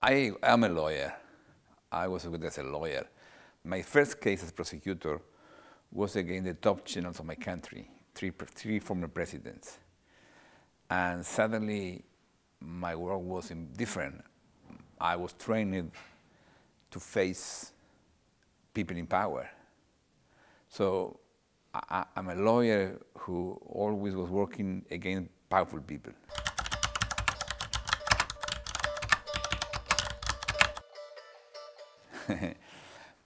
I am a lawyer. I was good as a lawyer. My first case as prosecutor was against the top generals of my country, three former presidents. And suddenly, my work was different. I was trained to face people in power. So I'm a lawyer who always was working against powerful people.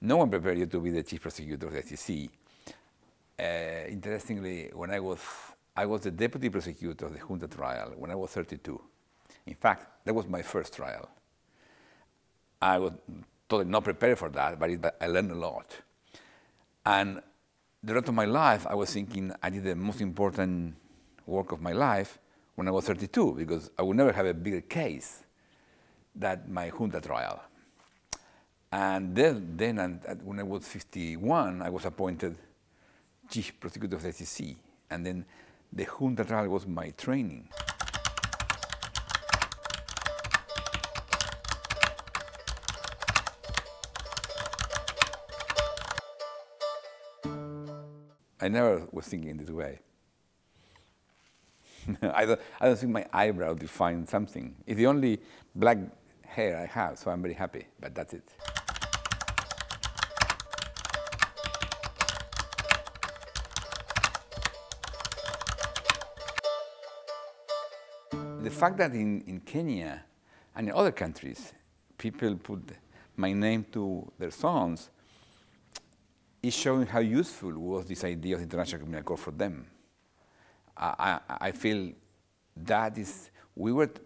No one prepared you to be the chief prosecutor of the ICC. Interestingly, when I was the deputy prosecutor of the junta trial when I was 32. In fact, that was my first trial. I was totally not prepared for that, but I learned a lot. And the rest of my life, I was thinking I did the most important work of my life when I was 32, because I would never have a bigger case than my junta trial. And then when I was 51, I was appointed chief prosecutor of the ICC. And then the junta trial was my training. I never was thinking in this way. I don't think my eyebrow defines something. It's the only black hair I have, so I'm very happy, but that's it. The fact that in Kenya and in other countries, people put my name to their songs is showing how useful was this idea of the International Criminal Court for them. I feel that is,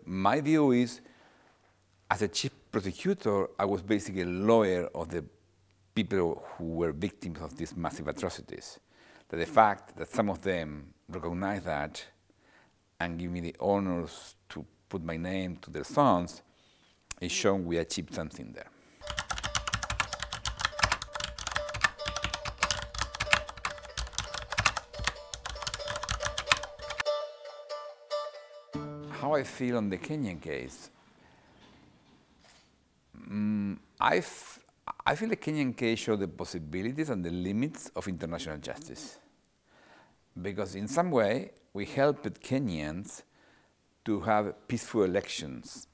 my view is, as a chief prosecutor, I was basically a lawyer of the people who were victims of these massive atrocities. That the fact that some of them recognize that and give me the honors to put my name to their songs is showing we achieved something there. How I feel on the Kenyan case? I feel the Kenyan case showed the possibilities and the limits of international justice. Because in some way, we helped Kenyans to have peaceful elections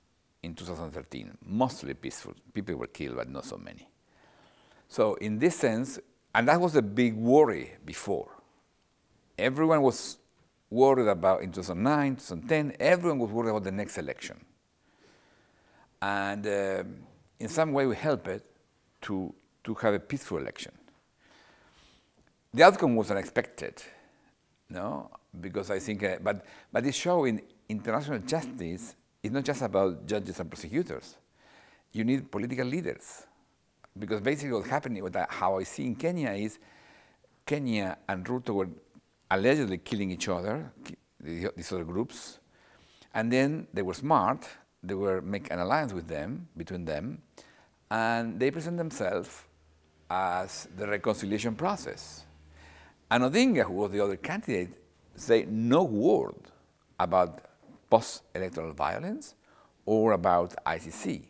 in 2013, mostly peaceful. People were killed, but not so many. So in this sense, and that was a big worry before. Everyone was worried about, in 2009, 2010, everyone was worried about the next election. And in some way, we helped it to have a peaceful election. The outcome was unexpected, no? Because I think, but it's showing international justice is not just about judges and prosecutors. You need political leaders. Because basically what's happening, how I see in Kenya is, Kenya and Ruto were allegedly killing each other, these other groups, and then they were smart, they were make an alliance with them, between them, and they present themselves as the reconciliation process. And Odinga, who was the other candidate, say no word about post-electoral violence or about ICC.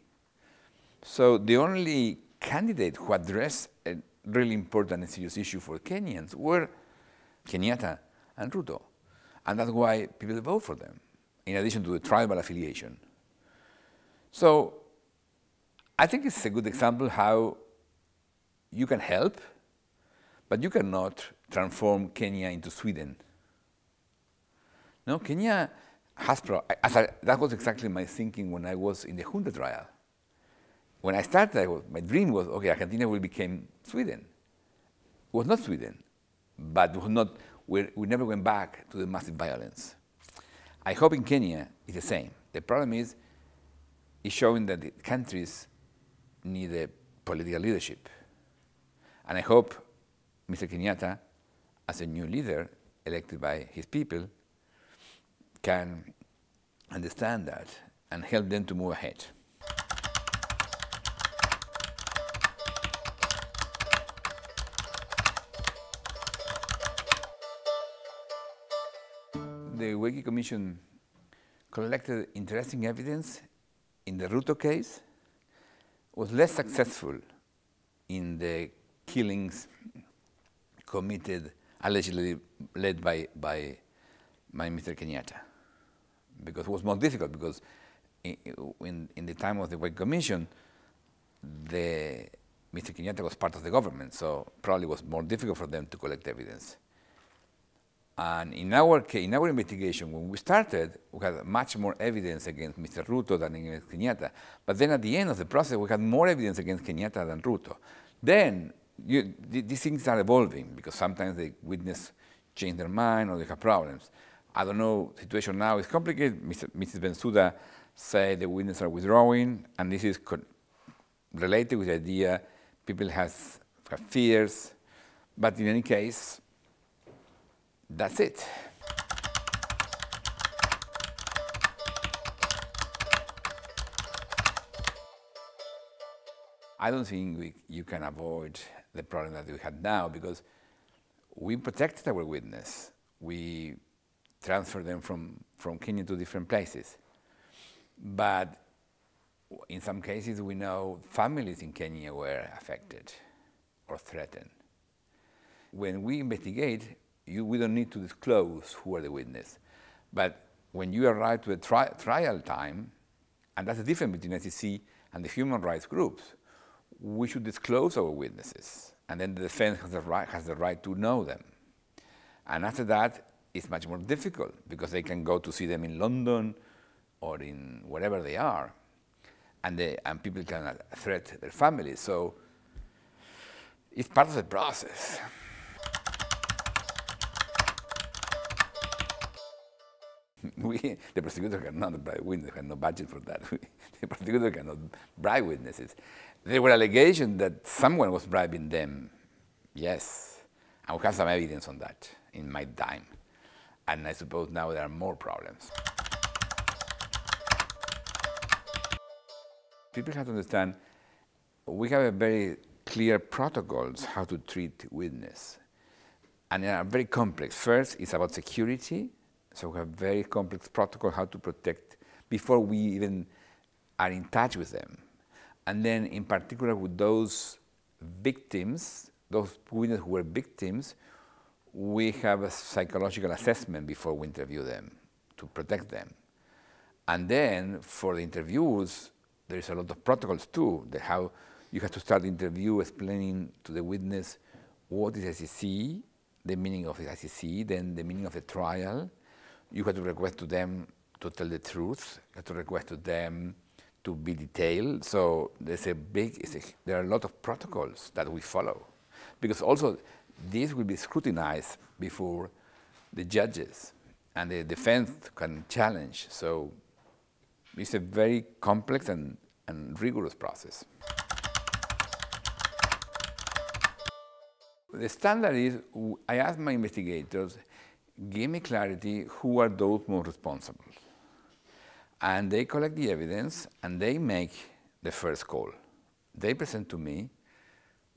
So the only candidate who addressed a really important and serious issue for Kenyans were Kenyatta and Ruto. And that's why people vote for them, in addition to the tribal affiliation. So I think it's a good example how you can help, but you cannot transform Kenya into Sweden. No, Kenya has, that was exactly my thinking when I was in the junta trial. When I started, my dream was, okay, Argentina will become Sweden. It was not Sweden, but we never went back to the massive violence. I hope in Kenya it's the same. The problem is, it's showing that the countries need a political leadership. And I hope Mr. Kenyatta, as a new leader elected by his people, can understand that and help them to move ahead. The Wakey Commission collected interesting evidence in the Ruto case, was less successful in the killings committed, allegedly led by Mr. Kenyatta, because it was more difficult, because in the time of the White Commission, Mr. Kenyatta was part of the government, so probably it was more difficult for them to collect evidence. And in our case, in our investigation, when we started, we had much more evidence against Mr. Ruto than against Kenyatta. But then at the end of the process, we had more evidence against Kenyatta than Ruto. Then these things are evolving, because sometimes the witness change their mind or they have problems. I don't know, the situation now is complicated. Mrs. Bensouda said the witnesses are withdrawing, and this is related with the idea people have fears. But in any case, that's it. I don't think you can avoid the problem that we had now, because we protected our witness. We transferred them from Kenya to different places. But in some cases, we know families in Kenya were affected or threatened. When we investigate, we don't need to disclose who are the witness. But when you arrive to the trial time, and that's the difference between ICC and the human rights groups, we should disclose our witnesses. And then the defense has the right to know them. And after that, it's much more difficult, because they can go to see them in London or in wherever they are. And people can threaten their families. So it's part of the process. The prosecutor cannot bribe witnesses, have no budget for that. The prosecutor cannot bribe witnesses. There were allegations that someone was bribing them, yes. And we have some evidence on that in my time. And I suppose now there are more problems. People have to understand, we have a very clear protocols how to treat witness. And they are very complex. First, it's about security. So we have very complex protocol how to protect before we even are in touch with them. And then in particular with those victims, those witnesses who were victims, we have a psychological assessment before we interview them to protect them. And then for the interviews, there is a lot of protocols too, how you have to start the interview explaining to the witness what is ICC, the meaning of the ICC, then the meaning of the trial. You have to request to them to tell the truth. You have to request to them to be detailed. So there's there are a lot of protocols that we follow. Because also, this will be scrutinized before the judges, and the defense can challenge. So it's a very complex and rigorous process. The standard is, I ask my investigators, give me clarity, who are those most responsible? And they collect the evidence, and they make the first call. They present to me,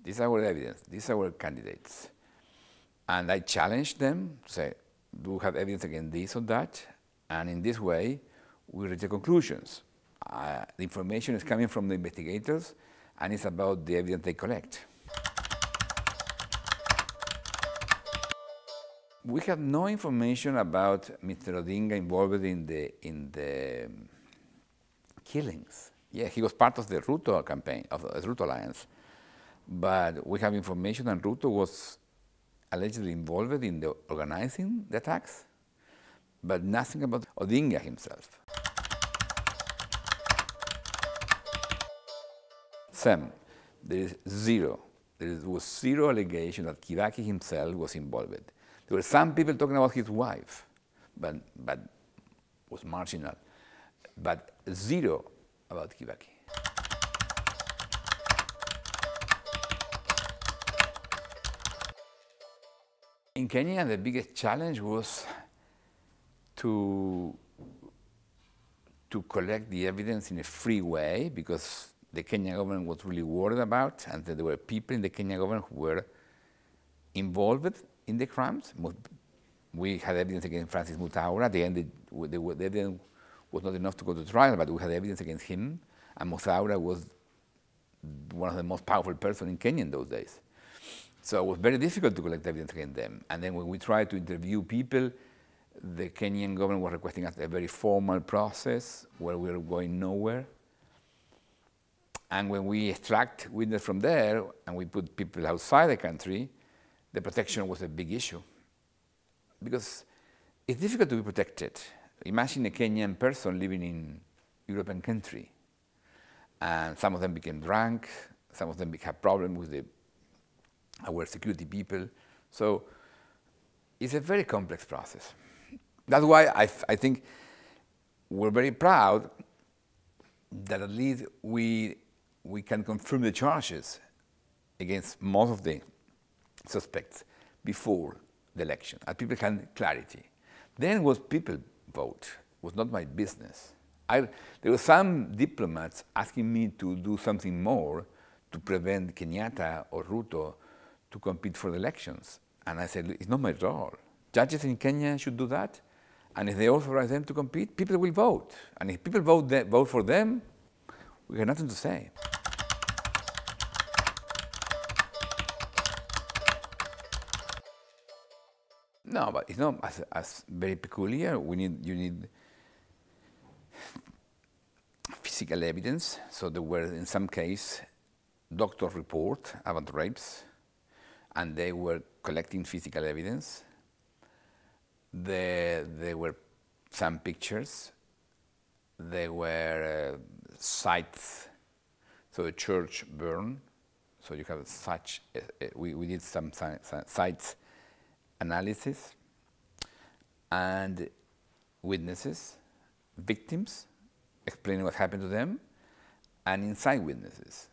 this is our evidence, these are our candidates. And I challenge them to say, do you have evidence against this or that? And in this way, we reach the conclusions. The information is coming from the investigators, and it's about the evidence they collect. We have no information about Mr. Odinga involved in the killings. Yeah, he was part of the Ruto campaign, of the Ruto Alliance. But we have information that Ruto was allegedly involved in the organizing the attacks, but nothing about Odinga himself. Sam, there is zero. There was zero allegation that Kibaki himself was involved. There were some people talking about his wife, but was marginal. But zero about Kibaki. In Kenya, the biggest challenge was to collect the evidence in a free way, because the Kenyan government was really worried about, and there were people in the Kenyan government who were involved in the crimes. We had evidence against Francis Mutaura. At the end, the evidence was not enough to go to trial, but we had evidence against him, and Mutaura was one of the most powerful persons in Kenya in those days. So it was very difficult to collect evidence against them. And then when we tried to interview people, the Kenyan government was requesting us a very formal process where we were going nowhere. And when we extract witnesses from there and we put people outside the country, the protection was a big issue. Because it's difficult to be protected. Imagine a Kenyan person living in a European country. And some of them became drunk, some of them had problems with our security people. So it's a very complex process. That's why I think we're very proud that at least we can confirm the charges against most of the suspects before the election, and people had clarity. Then what people vote was not my business. There were some diplomats asking me to do something more to prevent Kenyatta or Ruto to compete for the elections. And I said, it's not my role. Judges in Kenya should do that. And if they authorize them to compete, people will vote. And if people vote for them, we have nothing to say. No, but it's not as very peculiar. You need physical evidence. So there were, in some case, doctor report about rapes, and they were collecting physical evidence. There were some pictures. There were sites. So a church burned. So you have such. We did some sites analysis, and witnesses, victims, explaining what happened to them, and inside witnesses.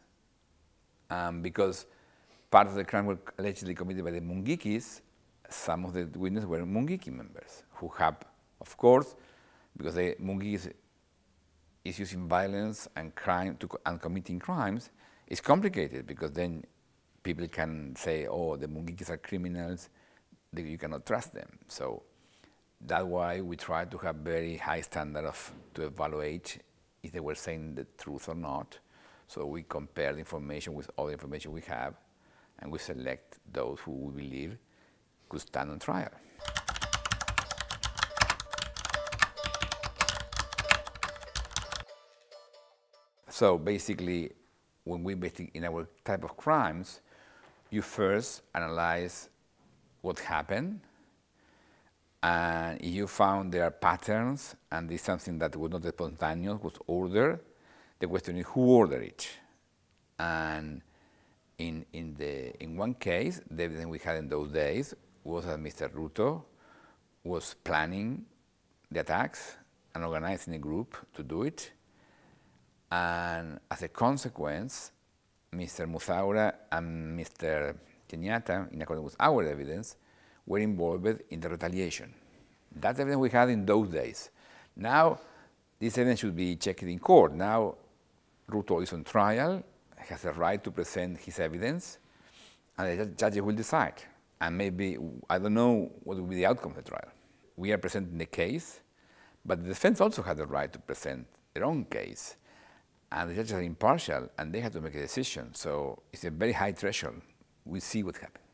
Because part of the crime were allegedly committed by the Mungikis, some of the witnesses were Mungiki members who have, of course, because the Mungikis is using violence and crime and committing crimes, it's complicated because then people can say, oh, the Mungikis are criminals, you cannot trust them. So that's why we try to have very high standard to evaluate if they were saying the truth or not. So we compare the information with all the information we have, and we select those who we believe could stand on trial. So basically, when we investigate in our type of crimes, you first analyze what happened, and if you found there are patterns and it's something that was not spontaneous, was ordered, the question is who ordered it. And in one case, the evidence we had in those days was that Mr. Ruto was planning the attacks and organizing a group to do it. And as a consequence, Mr. Musaura and Mr. Kenyatta, in accordance with our evidence, were involved in the retaliation. That's the evidence we had in those days. Now, this evidence should be checked in court. Now, Ruto is on trial, has a right to present his evidence, and the judges will decide. And maybe, I don't know what will be the outcome of the trial. We are presenting the case, but the defense also has the right to present their own case. And the judges are impartial, and they have to make a decision. So it's a very high threshold. We'll see what happens.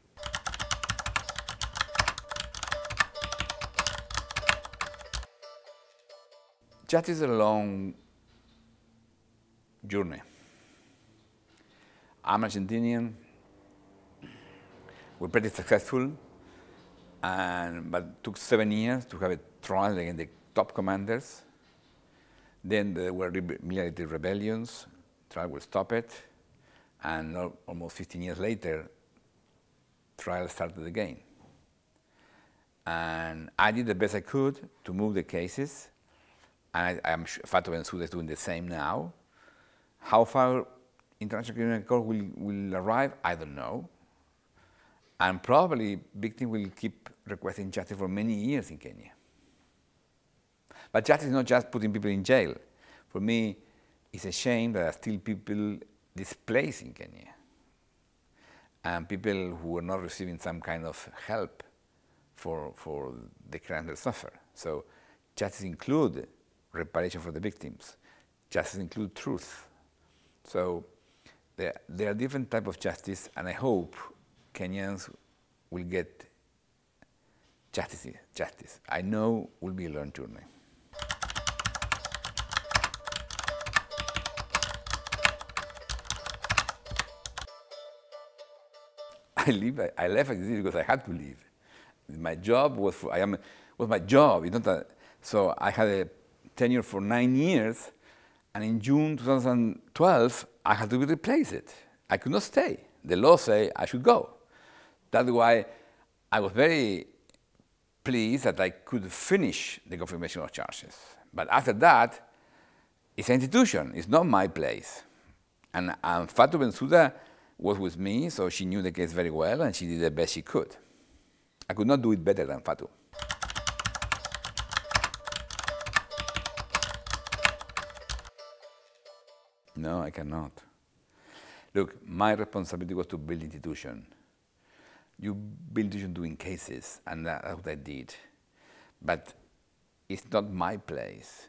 Justice is a long journey. I'm Argentinian. We're pretty successful, but it took 7 years to have a trial against the top commanders. Then there were military rebellions, trial was stopped, and almost 15 years later, trial started again. And I did the best I could to move the cases, and I'm sure Fatou Bensouda is doing the same now. How far International Criminal Court will arrive, I don't know. And probably victims will keep requesting justice for many years in Kenya. But justice is not just putting people in jail. For me, it's a shame that there are still people displaced in Kenya, and people who are not receiving some kind of help for the crime they suffer. So justice includes reparation for the victims. Justice includes truth. So there are different types of justice, and I hope Kenyans will get justice. I know will be a long journey. I left ICC because I had to leave. My job was my job. It's not so I had a tenure for 9 years, and in June 2012, I had to replace it. I could not stay. The law say I should go. That's why I was very pleased that I could finish the confirmation of charges. But after that, it's an institution. It's not my place. And Fatou Bensouda was with me, so she knew the case very well, and she did the best she could. I could not do it better than Fatou. No, I cannot. Look, my responsibility was to build institution. You build institution doing cases, and that's what I did. But it's not my place.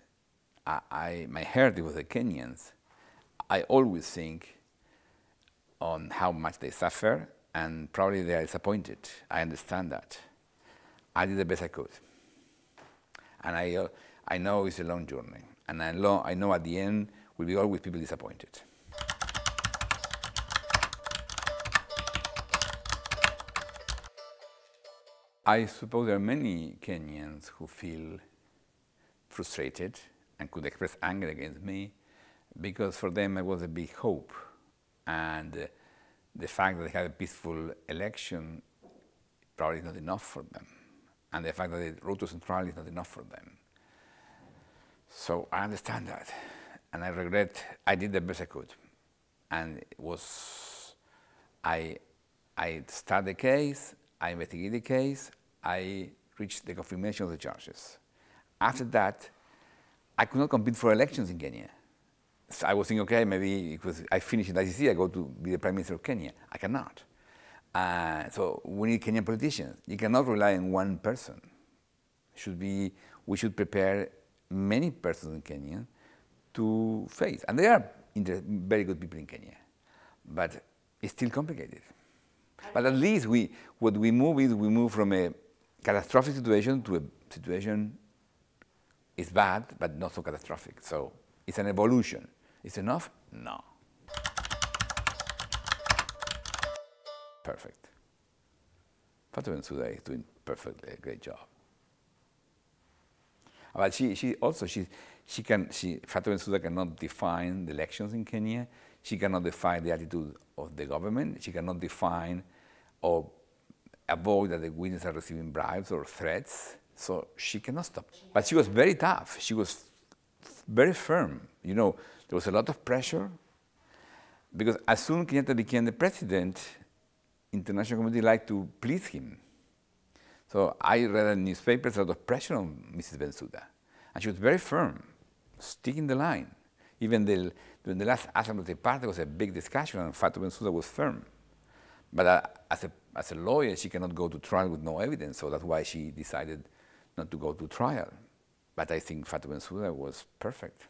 My heart is with the Kenyans. I always think on how much they suffer, and probably they are disappointed. I understand that. I did the best I could. And I know it's a long journey. And I know at the end will be always people disappointed. I suppose there are many Kenyans who feel frustrated and could express anger against me because for them I was a big hope. And the fact that they had a peaceful election probably is not enough for them. And the fact that the road to central is not enough for them. So I understand that. And I regret I did the best I could. And it was, I started the case, I investigated the case, I reached the confirmation of the charges. After that, I could not compete for elections in Kenya. So I was thinking, okay, maybe because I finished in ICC, I go to be the Prime Minister of Kenya. I cannot. So we need Kenyan politicians. You cannot rely on one person. We should prepare many persons in Kenya to face. And there are very good people in Kenya. But it's still complicated. But at least what we move from a catastrophic situation to a situation is bad, but not so catastrophic. So it's an evolution. It's enough? No. Perfect. Fatou Bensouda is doing perfectly a great job. But Fatou Bensouda cannot define the elections in Kenya. She cannot define the attitude of the government. She cannot define or avoid that the witnesses are receiving bribes or threats. So she cannot stop. But she was very tough. She was very firm. You know, there was a lot of pressure because as soon as Kenyatta became the president, international community liked to please him. So I read in newspapers a lot of pressure on Mrs. Bensouda. And she was very firm, sticking the line. Even during the last Assembly of the Party, there was a big discussion, and Fatou Bensouda was firm. But as a lawyer, she cannot go to trial with no evidence, so that's why she decided not to go to trial. But I think Fatou Bensouda was perfect.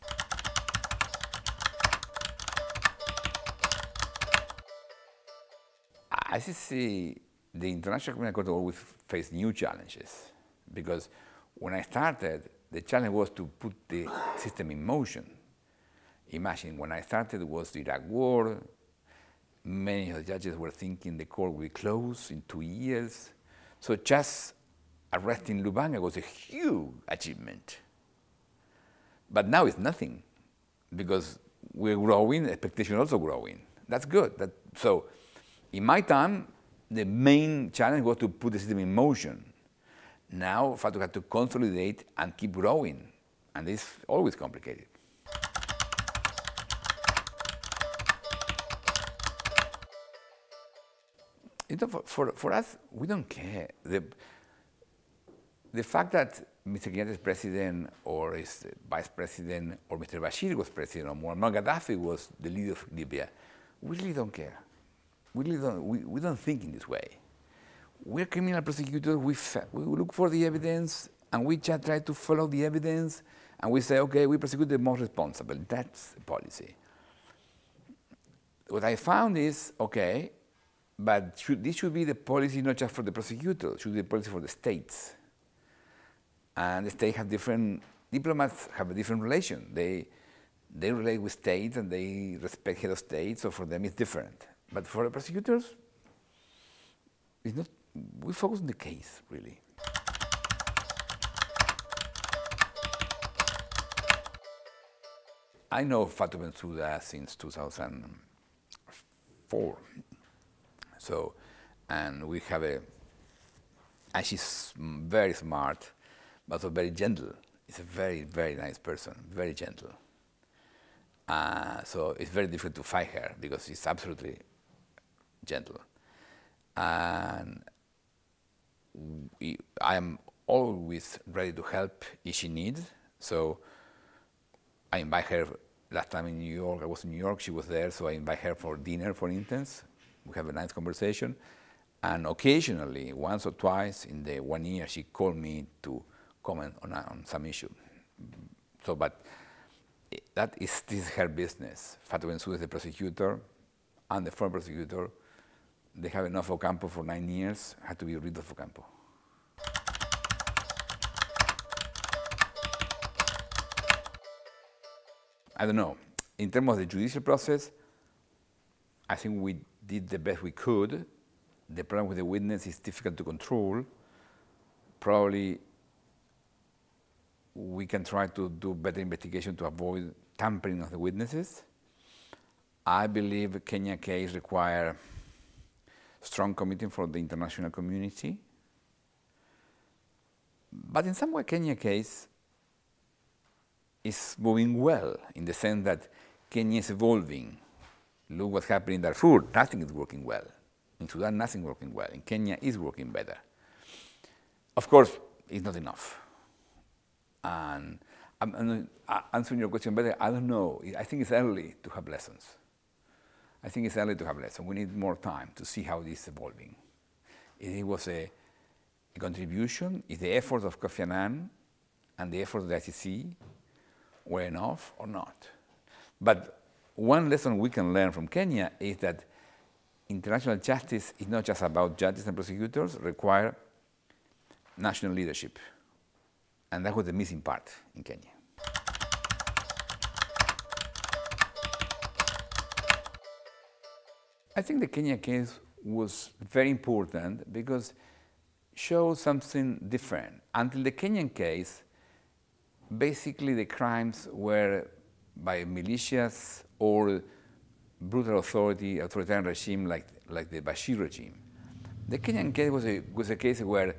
ICC, the International Criminal Court always faced new challenges because when I started, the challenge was to put the system in motion. Imagine, when I started, it was the Iraq War. Many of the judges were thinking the court will close in 2 years. So just arresting Lubanga was a huge achievement. But now it's nothing because we're growing, expectation also growing. That's good. So in my time, the main challenge was to put the system in motion. Now, Fatou had to consolidate and keep growing, and it's always complicated. You know, for us, we don't care. The fact that Mr. Kenyatta is president, or is vice president, or Mr. Bashir was president, or Muammar Gaddafi was the leader of Libya, we really don't care. We don't think in this way. We're criminal prosecutors. We look for the evidence, and we just try to follow the evidence, and we say, okay, we prosecute the most responsible. That's the policy. what I found is, okay, but this should be the policy not just for the prosecutor, it should be the policy for the states. And the states have different, diplomats have a different relation. They relate with states and they respect head of states, so for them it's different. But for the prosecutors, it's not, we focus on the case, really. I know Fatou Bensouda since 2004. So, and we have and she's very smart, but also very gentle. She's a very, very nice person, very gentle. So it's very difficult to fight her because she's absolutely gentle. And I am always ready to help if she needs. So I invite her. Last time in New York, I was in New York, she was there, so I invite her for dinner, for instance. We have a nice conversation. And occasionally, once or twice in the 1 year, she called me to comment on some issue. So, but this is her business. Fatou Bensouda is the prosecutor. I'm the former prosecutor. They have enough Ocampo for 9 years, had to be rid of Ocampo. I don't know. In terms of the judicial process, I think we did the best we could. The problem with the witness is difficult to control. Probably we can try to do better investigation to avoid tampering of the witnesses. I believe the Kenya case requires strong commitment for the international community. But in some way, Kenya case is moving well in the sense that Kenya is evolving. Look what's happening in Darfur, nothing is working well. In Sudan, nothing is working well. In Kenya, it's working better. Of course, it's not enough. And I'm answering your question better, I don't know. I think it's early to have lessons. I think it's early to have lessons. We need more time to see how this is evolving. If it was a contribution, if the efforts of Kofi Annan and the efforts of the ICC were enough or not. But one lesson we can learn from Kenya is that international justice is not just about judges and prosecutors, require national leadership. And that was the missing part in Kenya. I think the Kenya case was very important because showed something different. Until the Kenyan case, basically the crimes were by militias or brutal authoritarian regime like the Bashir regime. The Kenyan case was a case where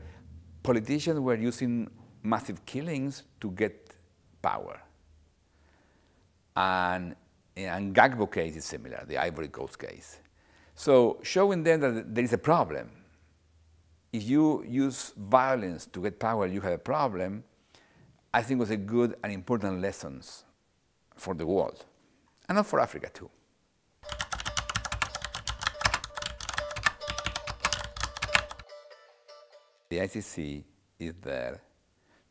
politicians were using massive killings to get power. And Gbagbo case is similar, the Ivory Coast case. So showing them that there is a problem. If you use violence to get power, you have a problem, I think was a good and important lessons for the world, and not for Africa too. The ICC is there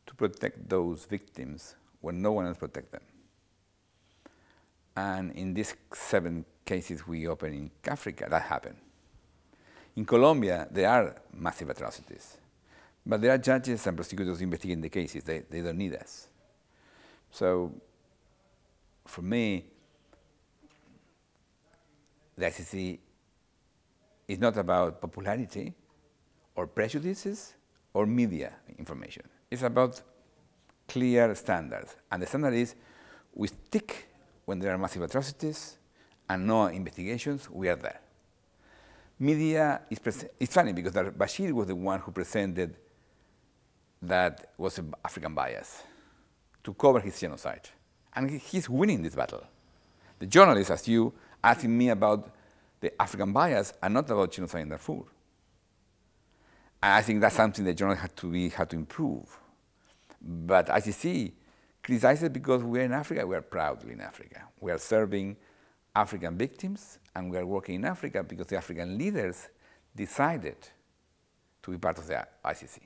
to protect those victims when no one else protects them. And in these 7 cases we opened in Africa, that happened. In Colombia, there are massive atrocities. But there are judges and prosecutors investigating the cases. They don't need us. So for me, the ICC is not about popularity or prejudices or media information. It's about clear standards. And the standard is we stick when there are massive atrocities and no investigations, we are there. Media it's funny because Bashir was the one who presented that was an African bias to cover his genocide. And he's winning this battle. The journalists, as you, asking me about the African bias and not about genocide in Darfur. And I think that's something the journalists had to improve. But ICC criticizes because we're in Africa, we are proudly in Africa. We are serving African victims, and we are working in Africa because the African leaders decided to be part of the ICC.